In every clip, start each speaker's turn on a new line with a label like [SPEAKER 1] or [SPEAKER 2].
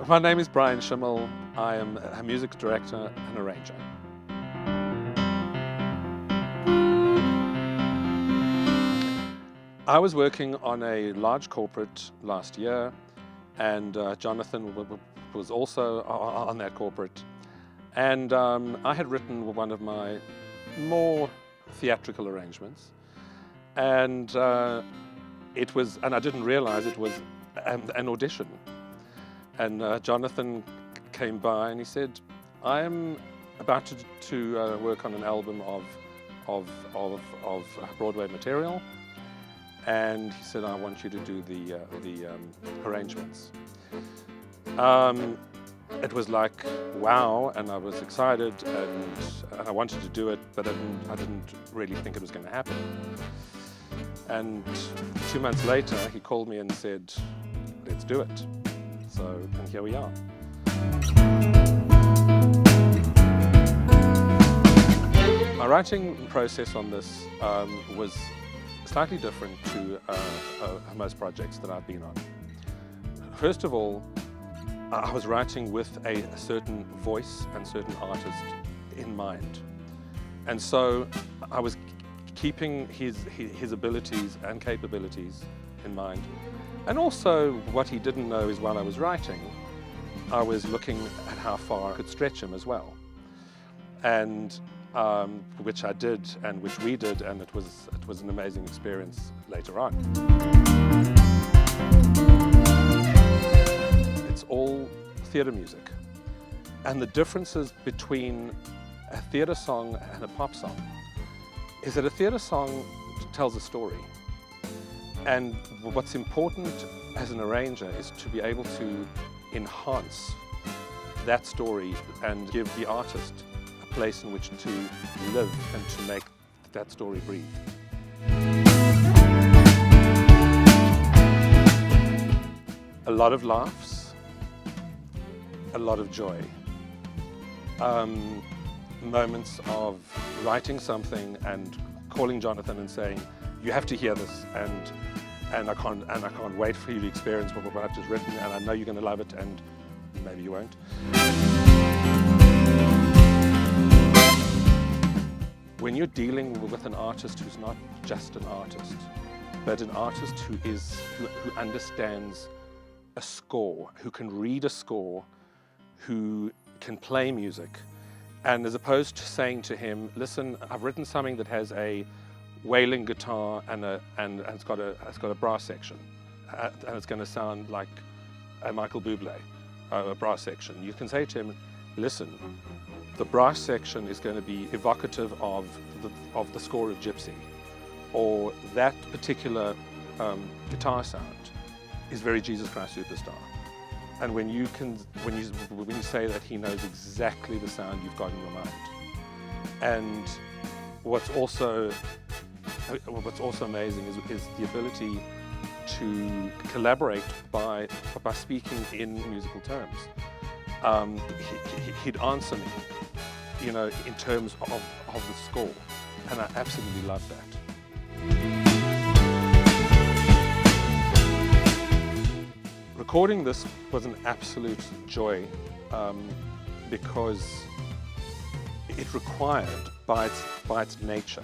[SPEAKER 1] My name is Bryan Schimmel. I am a music director and arranger. I was working on a large corporate last year, and Jonathan was also on that corporate. And I had written one of my more theatrical arrangements, and I didn't realize it was an audition. And Jonathan came by and he said, I am about to work on an album of Broadway material, and he said, I want you to do the arrangements. It was like, wow, and I was excited, and I wanted to do it, but I didn't really think it was going to happen. And 2 months later, he called me and said, let's do it. So, and here we are. My writing process on this was slightly different to most projects that I've been on. First of all, I was writing with a certain voice and certain artist in mind. And so I was keeping his abilities and capabilities in mind. And also what he didn't know is while I was writing, I was looking at how far I could stretch him as well. And which I did and which we did, and it was an amazing experience later on. It's all theatre music. And the differences between a theatre song and a pop song is that a theatre song tells a story. And what's important as an arranger is to be able to enhance that story and give the artist a place in which to live and to make that story breathe. A lot of laughs, a lot of joy. Moments of writing something and calling Jonathan and saying, you have to hear this, and I can't wait for you to experience what I've just written, and I know you're going to love it, and maybe you won't. When you're dealing with an artist who's not just an artist, but an artist who understands a score, who can read a score, who can play music, and as opposed to saying to him, listen, I've written something that has a wailing guitar and it's got a brass section, and it's going to sound like a Michael Bublé, a brass section. You can say to him, listen, the brass section is going to be evocative of the score of Gypsy, or that particular guitar sound is very Jesus Christ Superstar. And when you say that, he knows exactly the sound you've got in your mind. And what's also amazing is the ability to collaborate by speaking in musical terms. He'd answer me, in terms of the score, and I absolutely love that. Recording this was an absolute joy because it required, by its nature,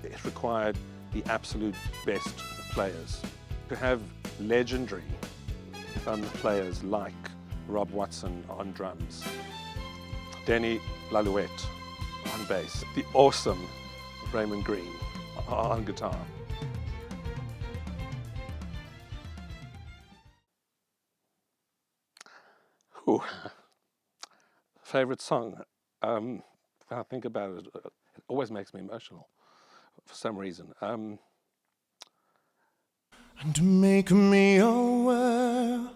[SPEAKER 1] it required the absolute best players. To have legendary players like Rob Watson on drums, Denny Lalouette on bass, the awesome Raymond Green on guitar. Ooh. Favorite song? When I think about it, it always makes me emotional for some reason.
[SPEAKER 2] And make me aware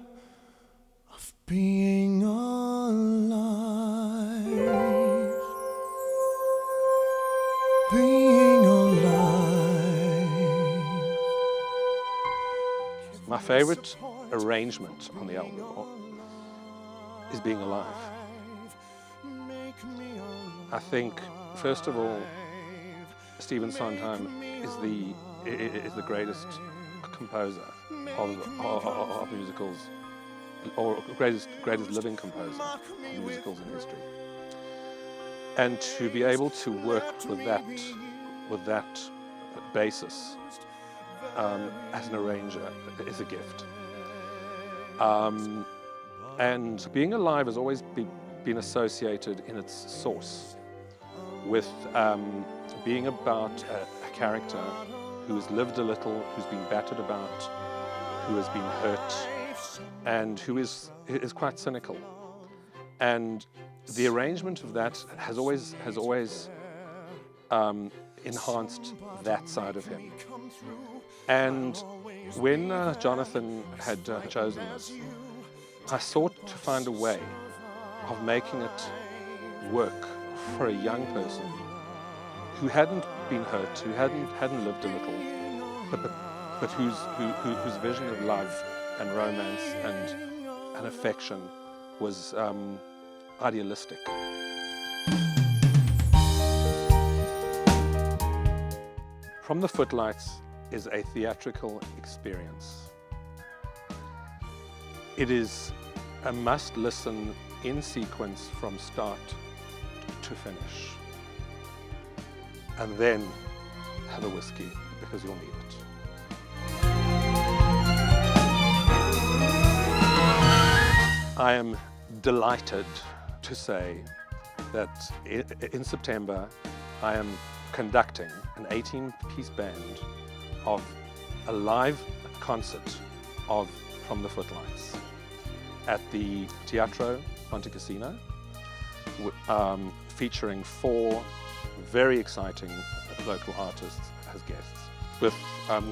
[SPEAKER 2] of being alive. Being alive.
[SPEAKER 1] My favorite arrangement on the album is Being Alive. I think, first of all, Stephen Sondheim is the greatest composer of musicals or greatest living composer of musicals in history. And to be able to work with that basis as an arranger is a gift. And Being Alive has always been associated in its source with being about a character who has lived a little, who's been battered about, who has been hurt, and who is quite cynical. And the arrangement of that has always enhanced that side of him. And when Jonathan had chosen this, I sought to find a way of making it work for a young person who hadn't been hurt, who hadn't lived a little, but whose vision of love and romance and affection was idealistic. From the Footlights is a theatrical experience. It is a must-listen in sequence from start to finish. And then have a whiskey, because you'll need it. I am delighted to say that in September I am conducting an 18-piece band of a live concert of From the Footlights at the Teatro Montecasino, featuring 4 very exciting local artists as guests, with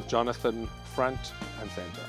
[SPEAKER 1] Jonathan front and center.